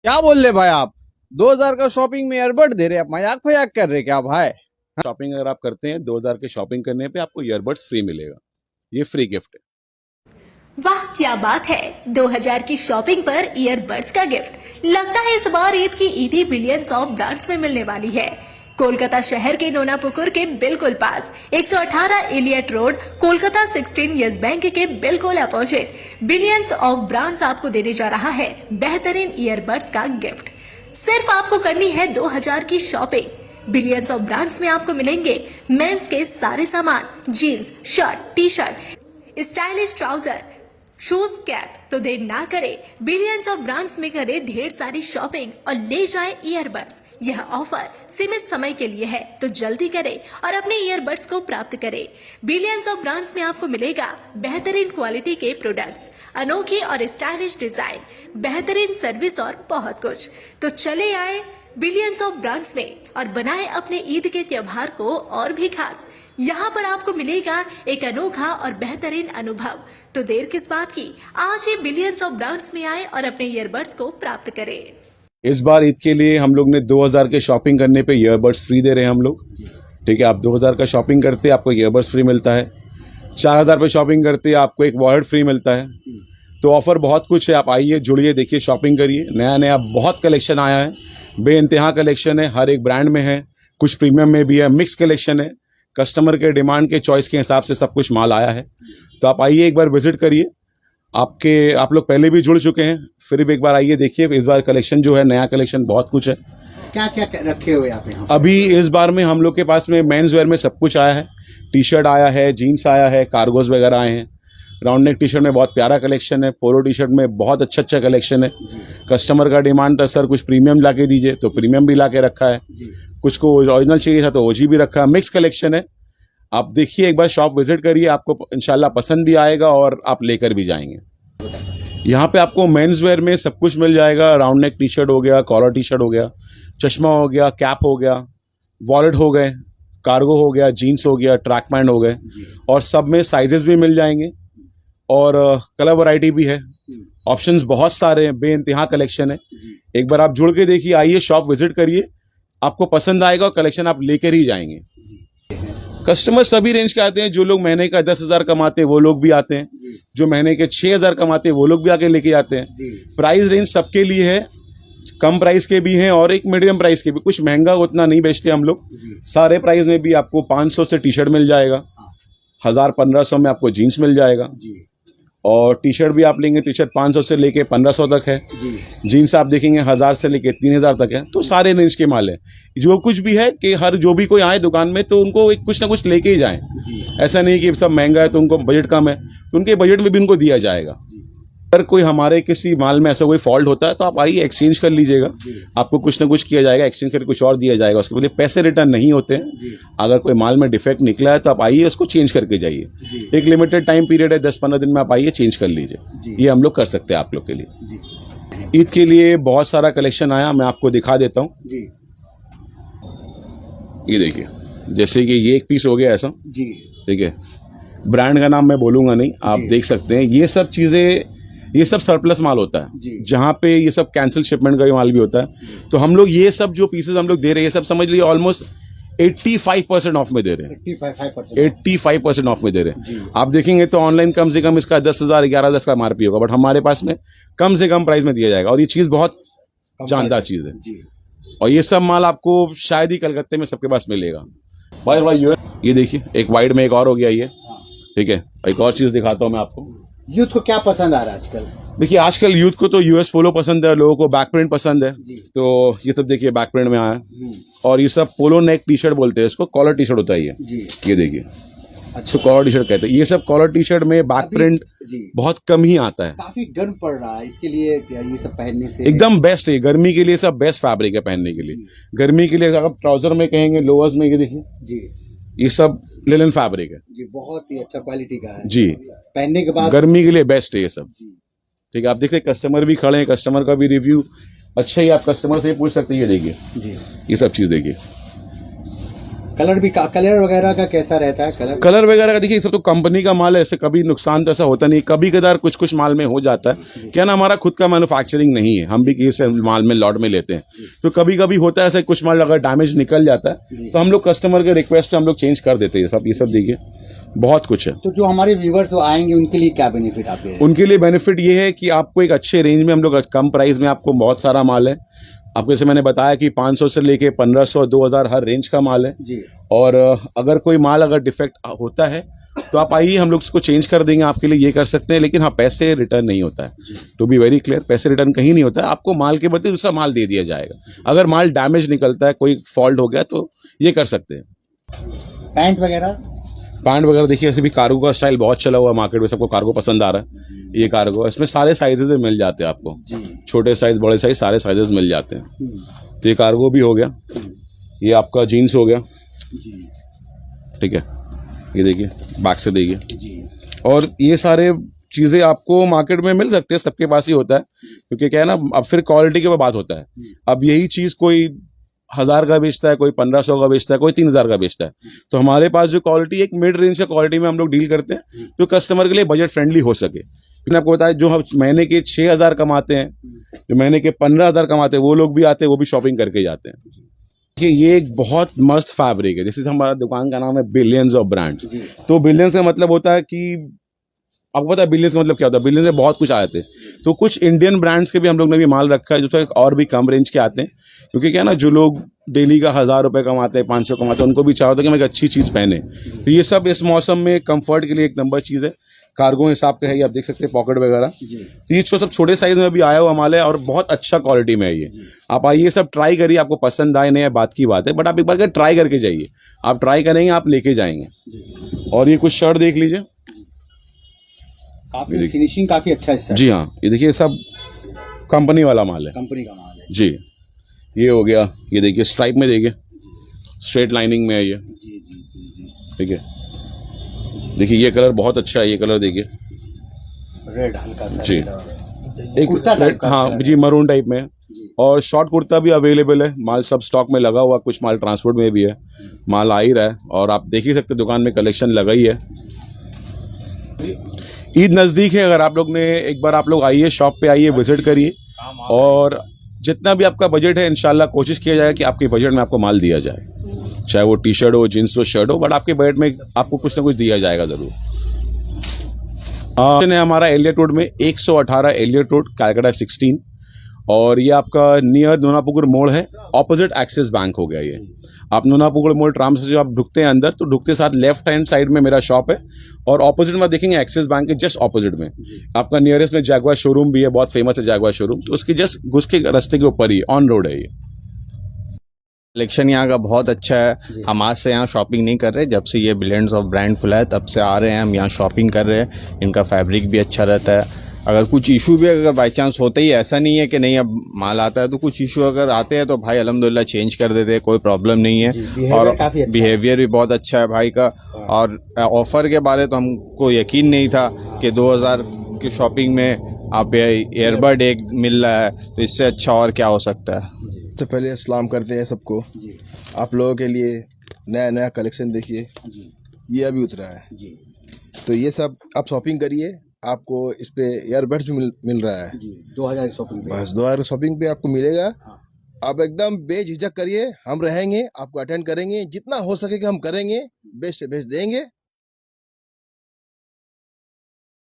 क्या बोल रहे भाई आप? 2000 का शॉपिंग में ईयरबड दे रहे हैं? आप मजाक फजाक कर रहे क्या भाई? शॉपिंग अगर आप करते हैं 2000 के शॉपिंग करने पे आपको ईयरबड्स फ्री मिलेगा। ये फ्री गिफ्ट है। वाह क्या बात है। 2000 की शॉपिंग पर ईयरबड्स का गिफ्ट लगता है इस बार ईद की ईदी बिलियंस ऑफ ब्रांड्स में मिलने वाली है। कोलकाता शहर के नोनापुकुर के बिल्कुल पास 118 Elliot road, Kolkata 16 Yes Bank के बिल्कुल अपोजिट बिलियंस ऑफ ब्रांड्स आपको देने जा रहा है बेहतरीन ईयरबड्स का गिफ्ट। सिर्फ आपको करनी है 2000 की शॉपिंग। बिलियंस ऑफ ब्रांड्स में आपको मिलेंगे मेंस के सारे सामान, jeans, shirt, T shirt, stylish trouser, shoes, cap. तो देर ना करे, बिलियंस ऑफ ब्रांड्स में करे ढेर सारी शॉपिंग और ले जाए ईयरबड्स। यह ऑफर सीमित समय के लिए है, तो जल्दी करें और अपने ईयरबड्स को प्राप्त करें। बिलियंस ऑफ ब्रांड्स में आपको मिलेगा बेहतरीन क्वालिटी के प्रोडक्ट्स, अनोखी और स्टाइलिश डिजाइन, बेहतरीन सर्विस और बहुत कुछ। तो चले आए बिलियंस ऑफ ब्रांड्स में और बनाए अपने ईद के त्योहार को और भी खास। यहाँ पर आपको मिलेगा एक अनोखा और बेहतरीन अनुभव। तो देर किस बात की, आज ही बिलियंस ऑफ ब्रांड्स में आए और अपने ईयरबड्स को प्राप्त करें। इस बार ईद के लिए हम लोग ने 2000 के शॉपिंग करने पे ईयरबड्स फ्री दे रहे हैं हम लोग। ठीक है, आप 2000 का शॉपिंग करते हैं आपको ईयरबड्स फ्री मिलता है। 4000 पे शॉपिंग करते हैं आपको एक वॉलेट फ्री मिलता है। तो ऑफर बहुत कुछ है, आप आइए, जुड़िए, देखिए, शॉपिंग करिए। नया नया बहुत कलेक्शन आया है, बेइंतहा कलेक्शन है, हर एक ब्रांड में है, कुछ प्रीमियम में भी है, मिक्स कलेक्शन है। कस्टमर के डिमांड के चॉइस के हिसाब से सब कुछ माल आया है। तो आप आइए, एक बार विजिट करिए। आप लोग पहले भी जुड़ चुके हैं, फिर भी एक बार आइए, देखिए। इस बार कलेक्शन जो है, नया कलेक्शन बहुत कुछ है। क्या क्या रखे हुए आप यहाँ? अभी इस बार में हम लोग के पास में मेंस वेयर में सब कुछ आया है। टी शर्ट आया है, जीन्स आया है, कार्गोज वगैरह आए हैं। राउंड नेक टी शर्ट में बहुत प्यारा कलेक्शन है। पोलो टी शर्ट में बहुत अच्छा कलेक्शन है। कस्टमर का डिमांड था, सर कुछ प्रीमियम ला के दीजिए, तो प्रीमियम भी ला के रखा है। कुछ को ओरिजिनल चाहिए था तो ओजी भी रखा है। मिक्स कलेक्शन है। आप देखिए, एक बार शॉप विजिट करिए, आपको इंशाल्लाह पसंद भी आएगा और आप लेकर भी जाएंगे। यहाँ पे आपको मेंस वेयर में सब कुछ मिल जाएगा। राउंड नेक टी शर्ट हो गया, कॉलर टी शर्ट हो गया, चश्मा हो गया, कैप हो गया, वॉलेट हो गए, कार्गो हो गया, जीन्स हो गया, ट्रैक पैंट हो गए, और सब में साइजेस भी मिल जाएंगे और कलर वैरायटी भी है। ऑप्शंस बहुत सारे हैं, बेइंतहा कलेक्शन है। एक बार आप जुड़ के देखिए, आइए, शॉप विजिट करिए, आपको पसंद आएगा और कलेक्शन आप लेकर ही जाएंगे। कस्टमर सभी रेंज के आते हैं। जो लोग महीने का 10,000 कमाते हैं वो लोग भी आते हैं, जो महीने के 6,000 कमाते हैं वो लोग भी आके लेके जाते हैं। प्राइस रेंज सबके लिए है, कम प्राइस के भी हैं और एक मीडियम प्राइस के भी। कुछ महंगा उतना नहीं बेचते हम लोग। सारे प्राइस में भी आपको 500 से टी शर्ट मिल जाएगा, 1000-1500 में आपको जीन्स मिल जाएगा, और टी शर्ट भी आप लेंगे, टी शर्ट 500 से लेके 1500 तक है। जीन्स आप देखेंगे 1000 से लेके 3000 तक है। तो सारे रेंज के माल है। जो कुछ भी है कि जो भी कोई आए दुकान में तो उनको एक कुछ ना कुछ लेके ही जाएं। ऐसा नहीं कि सब महंगा है तो उनको बजट कम है, तो उनके बजट में भी उनको दिया जाएगा। अगर कोई हमारे किसी माल में ऐसा कोई फॉल्ट होता है तो आप आइए, एक्सचेंज कर लीजिएगा, आपको कुछ ना कुछ किया जाएगा, एक्सचेंज करके कुछ और दिया जाएगा। उसके बाद पैसे रिटर्न नहीं होते हैं। अगर कोई माल में डिफेक्ट निकला है तो आप आइए, उसको चेंज करके जाइए। एक लिमिटेड टाइम पीरियड है, 10-15 दिन में आप आइए, चेंज कर लीजिए। ये हम लोग कर सकते हैं आप लोग के लिए। ईद के लिए बहुत सारा कलेक्शन आया, मैं आपको दिखा देता हूँ। ये देखिए, जैसे कि ये एक पीस हो गया ऐसा, ठीक है, ब्रांड का नाम मैं बोलूंगा नहीं, आप देख सकते हैं। ये सब चीजें, ये सब सरप्लस माल होता है, जहाँ पे ये सब कैंसिल शिपमेंट का माल भी होता है। तो हम लोग ये सब जो पीसेस हम लोग दे रहे हैं, ये सब समझ लीजिए ऑलमोस्ट 85% ऑफ में दे रहे हैं। 85% ऑफ में दे रहे हैं। आप देखेंगे तो ऑनलाइन कम से कम इसका 10,000, 11,000 का MRP होगा, बट हमारे पास में कम से कम प्राइस में दिया जाएगा। और ये चीज़ बहुत जानदार चीज़ है। और ये सब माल आपको शायद ही कलकत्ते में सबके पास मिलेगा। भाई ये देखिए, एक वाइड में एक और हो गया ये, ठीक है। एक और चीज़ दिखाता हूँ मैं आपको। यूथ को क्या पसंद आ रहा है आजकल? देखिए, आजकल यूथ को तो यूएस पोलो पसंद है, लोगों को बैक प्रिंट पसंद है। तो ये सब देखिए बैक प्रिंट में आया है। और ये सब पोलो नेक टी शर्ट बोलते हैं इसको, कॉलर टी शर्ट होता है ये देखिए, अच्छा, कॉलर टी शर्ट कहते हैं। ये सब कॉलर टी शर्ट में बैक प्रिंट बहुत कम ही आता है। काफी गर्म पड़ रहा है, इसके लिए ये सब पहनने से एकदम बेस्ट है। गर्मी के लिए सब बेस्ट फैब्रिक है पहनने के लिए। गर्मी के लिए अगर ट्राउजर में कहेंगे, लोअर्स में, ये देखिए, ये सब लिनन फैब्रिक है जी, बहुत ही अच्छा क्वालिटी का है जी। पहनने के बाद गर्मी के लिए बेस्ट है ये सब, ठीक है। आप देखिए, कस्टमर भी खड़े हैं, कस्टमर का भी रिव्यू अच्छा ही आप कस्टमर से पूछ सकते हैं। ये देखिए, ये सब चीज़ देखिए, कलर वगैरह का कैसा रहता है? कलर वगैरह का देखिए, सब तो कंपनी का माल है, ऐसे कभी नुकसान तो ऐसा होता नहीं। कभी कदार कुछ कुछ माल में हो जाता है, क्या ना, हमारा खुद का मैन्युफैक्चरिंग नहीं है, हम भी किसी माल में लॉट में लेते हैं, तो कभी कभी होता है ऐसे, कुछ माल अगर डैमेज निकल जाता है तो हम लोग कस्टमर के रिक्वेस्ट पे हम लोग चेंज कर देते हैं सब। ये सब देखिए बहुत कुछ है। तो जो हमारे व्यूवर्स आएंगे उनके लिए क्या बेनिफिट आप दे रहे हैं? उनके लिए बेनिफिट ये है कि आपको एक अच्छे रेंज में हम लोग कम प्राइस में, आपको बहुत सारा माल है। आपको जैसे मैंने बताया कि 500 से लेके 1500 2000 हर रेंज का माल है जी। और अगर कोई माल अगर डिफेक्ट होता है तो आप आइए, हम लोग उसको चेंज कर देंगे आपके लिए, ये कर सकते हैं। लेकिन हाँ, पैसे रिटर्न नहीं होता है, टू बी वेरी क्लियर, पैसे रिटर्न कहीं नहीं होता है। आपको माल के बदले दूसरा माल दे दिया जाएगा। अगर माल डैमेज निकलता है, कोई फॉल्ट हो गया, तो ये कर सकते हैं। पैंट वगैरह देखिए, ऐसे भी कार्गो का स्टाइल बहुत चला हुआ मार्केट में, सबको कार्गो पसंद आ रहा है। ये कार्गो, इसमें सारे साइजेस में मिल जाते हैं आपको, छोटे साइज बड़े साइज सारे साइजेस मिल जाते हैं। तो ये कार्गो भी हो गया, ये आपका जीन्स हो गया, ठीक है, ये देखिए बैक से देखिए। और ये सारे चीज़ें आपको मार्केट में मिल सकते हैं, सबके पास ही होता है, क्योंकि क्या है ना, अब फिर क्वालिटी के ऊपर बात होता है। अब यही चीज़ कोई 1000 का बेचता है, कोई 1500 का बेचता है, कोई 3000 का बेचता है। तो हमारे पास जो क्वालिटी, एक मिड रेंज से क्वालिटी में हम लोग डील करते हैं, जो कस्टमर के लिए बजट फ्रेंडली हो सके। मैंने आपको बताया, जो हम महीने के 6000 कमाते हैं, जो महीने के 15000 कमाते हैं, वो लोग भी आते हैं, वो भी शॉपिंग करके जाते हैं। कि ये एक बहुत मस्त फैब्रिक है। जैसे हमारा दुकान का नाम है बिलियंस ऑफ ब्रांड्स। तो बिलियंस का मतलब होता है कि आपको पता है बिलियंस का मतलब क्या होता है? बिलियंस में बहुत कुछ आते हैं। तो कुछ इंडियन ब्रांड्स के भी हम लोग ने भी माल रखा है, जो तो और भी कम रेंज के आते हैं, क्योंकि क्या ना, जो लोग डेली का 1000 रुपये कमाते हैं, 500 कमाते हैं, उनको भी चाहता है कि हम एक अच्छी चीज़ पहने। तो ये सब इस मौसम में कंफर्ट के लिए एक नंबर चीज़ है। कार्गो हिसाब का है ये, आप देख सकते हैं, पॉकेट वगैरह। तो ये सब छोटे साइज में भी आया हुआ माल है और बहुत अच्छा क्वालिटी में है ये। आप आइए, सब ट्राई करिए, आपको पसंद आए नहीं है बात की बात है, बट आप एक बार ट्राई करके जाइए। आप ट्राई करेंगे, आप लेके जाएंगे। और ये कुछ शर्ट देख लीजिए, काफी फिनिशिंग काफी अच्छा है। जी हाँ, ये देखिए सब कंपनी वाला माल है, कंपनी का माल है जी। ये हो गया, ये देखिए स्ट्राइप में, देखिए स्ट्रेट लाइनिंग में है ये, ठीक है। देखिए ये कलर बहुत अच्छा है, ये कलर देखिए, रेड हल्का सा जी, एक कुर्ता टाइप का, हाँ जी, मरून टाइप में। और शॉर्ट कुर्ता भी अवेलेबल है, माल सब स्टॉक में लगा हुआ, कुछ माल ट्रांसपोर्ट में भी है, माल आ ही रहा है। और आप देख ही सकते दुकान में कलेक्शन लगा ही है। ईद नज़दीक है, अगर आप लोग ने एक बार आप लोग आइए, शॉप पे आइए, विजिट करिए, और जितना भी आपका बजट है, इंशाल्लाह कोशिश किया जाए कि आपके बजट में आपको माल दिया जाए, चाहे वो टी शर्ट हो, जींस हो, शर्ट हो, बट आपके बजट में आपको कुछ ना कुछ दिया जाएगा ज़रूर। हमारा एलियट रोड में 118 एलियट रोड, कैलकाटा 16, और ये आपका नियर नोनापुकुर मोड़ है, ऑपोजिट एक्सिस बैंक हो गया ये। आप नोनापुकुर मोड़ ट्राम से जो आप ढुकते हैं अंदर, तो ढुकते साथ लेफ्ट हैंड साइड में मेरा शॉप है, और ऑपोजिट में देखेंगे एक्सिस बैंक के जस्ट ऑपोजिट में आपका नियरेस्ट में जैगुआर शोरूम भी है, बहुत फेमस है जैगुआर शोरूम, तो उसकी जस्ट घुस के रास्ते के ऊपर ही ऑन रोड है ये। कलेक्शन यहाँ का बहुत अच्छा है। हम आज से यहाँ शॉपिंग नहीं कर रहे, जब से ये बिलियंस ऑफ ब्रांड खुला है तब से आ रहे हैं हम यहाँ शॉपिंग कर रहे हैं। इनका फैब्रिक भी अच्छा रहता है। अगर कुछ इशू भी अगर बाई चांस होता ही, ऐसा नहीं है कि नहीं अब माल आता है, तो कुछ इशू अगर आते हैं तो भाई अल्हम्दुलिल्लाह चेंज कर देते हैं, कोई प्रॉब्लम नहीं है। और बिहेवियर भी बहुत अच्छा है भाई का। और ऑफ़र के बारे तो हमको यकीन नहीं था कि 2000 की शॉपिंग में आप ईयरबड एक मिल रहा है, तो इससे अच्छा और क्या हो सकता है। सबसे पहले अस्सलाम करते हैं सबको। आप लोगों के लिए नया नया कलेक्शन देखिए, ये अभी उतरा है, तो ये सब आप शॉपिंग करिए। आपको इस पे ईयरबड्स भी मिल रहा है 2000 शॉपिंग पे। बस 2000 शॉपिंग पे आपको मिलेगा। आप एकदम बेझिझक करिए, हम रहेंगे, आपको अटेंड करेंगे, जितना हो सके कि हम करेंगे, बेस्ट से बेस्ट देंगे।